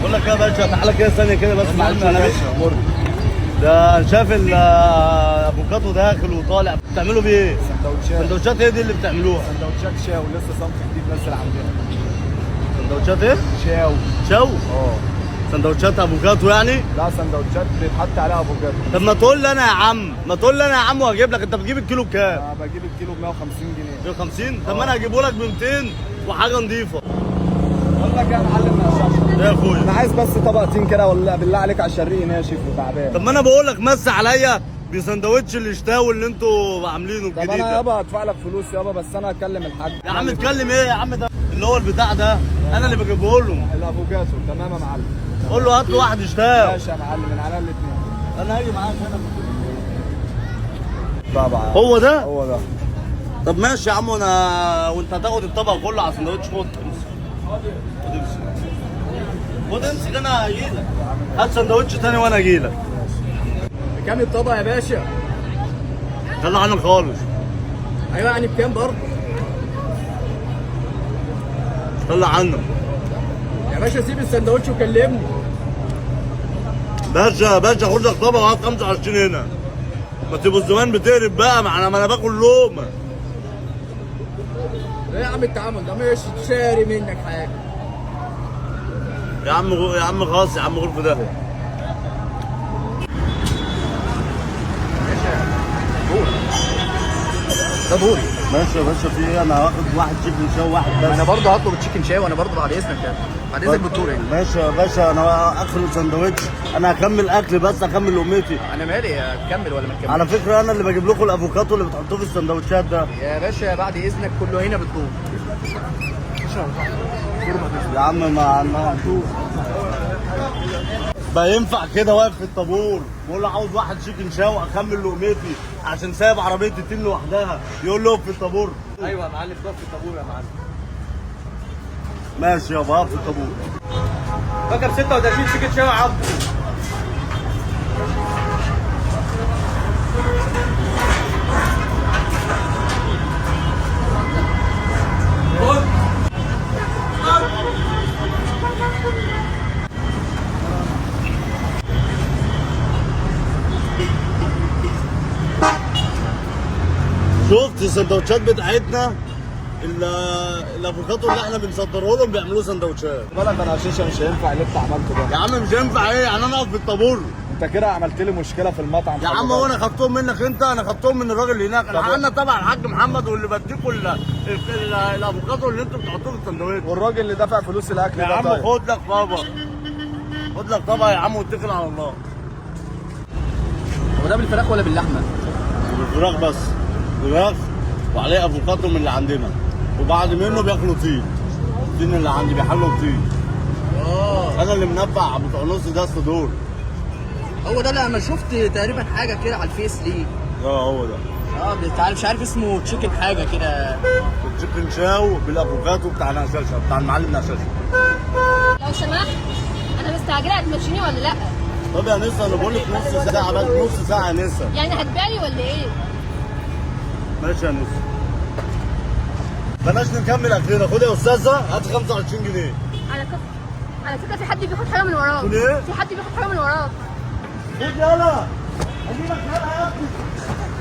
بقول لك يا باشا تعالى كده ثانيه كده بس معلش يا انا باشا مر. ده شاف الافوكاتو داخل وطالع بتعملوا بيه ايه؟ سندوتشات. سندوتشات ايه دي اللي بتعملوها؟ سندوتشات شاو لسه صنف جديد نزل عندنا. سندوتشات ايه؟ شاو. شو؟ اه. سندوتشات افوكاتو يعني؟ لا سندوتشات بيتحط عليها افوكادو. طب ما تقول لي انا يا عم، ما تقول لي انا يا عم وهجيب لك. انت بتجيب الكيلو بكام؟ انا بجيب الكيلو ب 150 جنيه. 150؟ طب ما انا هجيبه لك ب 200 وحاجه نظيفه. بقول لك يا معلم يا شاشه. ايه يا اخويا؟ انا عايز بس طبقتين كده ولا بالله عليك على الشرقي ناشف وتعبان. طب ما انا بقول لك مس عليا بسندوتش الاشتاوي اللي انتوا عاملينه طب الجديد انا ده. يابا هدفع لك فلوس يابا بس انا هكلم الحاج. يا عم اتكلم ايه يا عم؟ ده اللي هو البتاع ده انا اللي بجيبه له. الافوكادو تمام يا معلم. قول له هات له واحد اشتاوي. ماشي يا معلم من على الاثنين. انا هاجي معاك هنا. طبعا هو ده؟ هو ده. طب ماشي يا عم. وانت هتاخد الطبق كله على سندوتش. خد امسك. خد امسك. خد امسك انا هجيلك. هات سندوتش تاني وانا هجيلك. بكام الطبق يا باشا؟ طلع عنك خالص. ايوه يعني بكام برضه؟ طلع عنك. يا باشا سيب السندوتش وكلمني. باشا خد لك طبق وهات 25 هنا. ما تبقوا الزمان بتقرب بقى. ما انا باكل لقمه. ايه يا عم التعامل ده؟ مش شاري منك حاجه. يا عم خلاص يا عم غرفه ده. ده دوري. ماشي يا باشا في ايه؟ انا واخد واحد تشيكن شاو واحد بس. انا برضه هطلب التشيكن شاي وانا برضه بعد اذنك يعني. بعد اذنك بالدوري. ماشي يا باشا انا اخر سندوتش. انا هكمل اكل بس هكمل لقمتي. انا مالي اكمل ولا ما تكملش؟ على فكره انا اللي بجيب لكم الافوكاتو اللي بتحطوه في السندوتشات ده. يا باشا بعد اذنك كله هنا بالدور. يا عم ما هنشوف. بقى ينفع كده واقف في الطابور بقول له عاوز واحد تشيكن شاو اكمل لقمتي عشان سايب عربيه التين لوحدها يقول له اقف في الطابور؟ ايوه يا معلم تقف في الطابور يا معلم. ماشي يابا اقف في الطابور. فاكر 36 تيكت شاي يا عبد. شفت السندوتشات بتاعتنا الافوكاتو اللي احنا بنصدره لهم بيعملوه سندوتشات. بالك انا شاشه مش هينفع اللي انت عملته ده. يا عم مش هينفع ايه يعني انا اقف في الطابور؟ انت كده عملت لي مشكله في المطعم. يا عم هو انا خدتهم منك انت؟ انا خدتهم من الراجل اللي هناك. انا طبعا الحاج محمد واللي بديكوا الافوكاتو اللي انتوا بتحطوه في السندوتش. والراجل اللي دفع فلوس الاكل يا ده عم طيب. خد لك طبق. خد لك طبق يا عم واتكل على الله. هو ده بالفراخ ولا باللحمه؟ بالفراخ بس. فراخ وعليه افوكاتو من اللي عندنا وبعد منه بياكلوا طين. الطين اللي عندي بيحلوا طين. انا اللي منبع بتوع نص دست دول. هو ده. لا انا شفت تقريبا حاجه كده على الفيس ليه. هو ده. بتاع مش عارف اسمه تشيكن حاجه كده. التشيكن شاو بالافوكاتو بتاع نقشاشه بتاع المعلم نقشاشه. لو سمحت انا مستعجله هتمشيني ولا لا؟ طب يا نسا انا بقول لك نص ساعه بس. نص ساعه يا نسا. يعني هتبيعي ولا ايه؟ ماشي يا نسا. بلاش نكمل اكلنا. خد يا استاذه هات 25 جنيه. على فكره في حد بياخد حاجه من وراك. تقول ايه؟ في حد بياخد حاجه من وراك. خد يلا. اجيبك يلا يا ابني.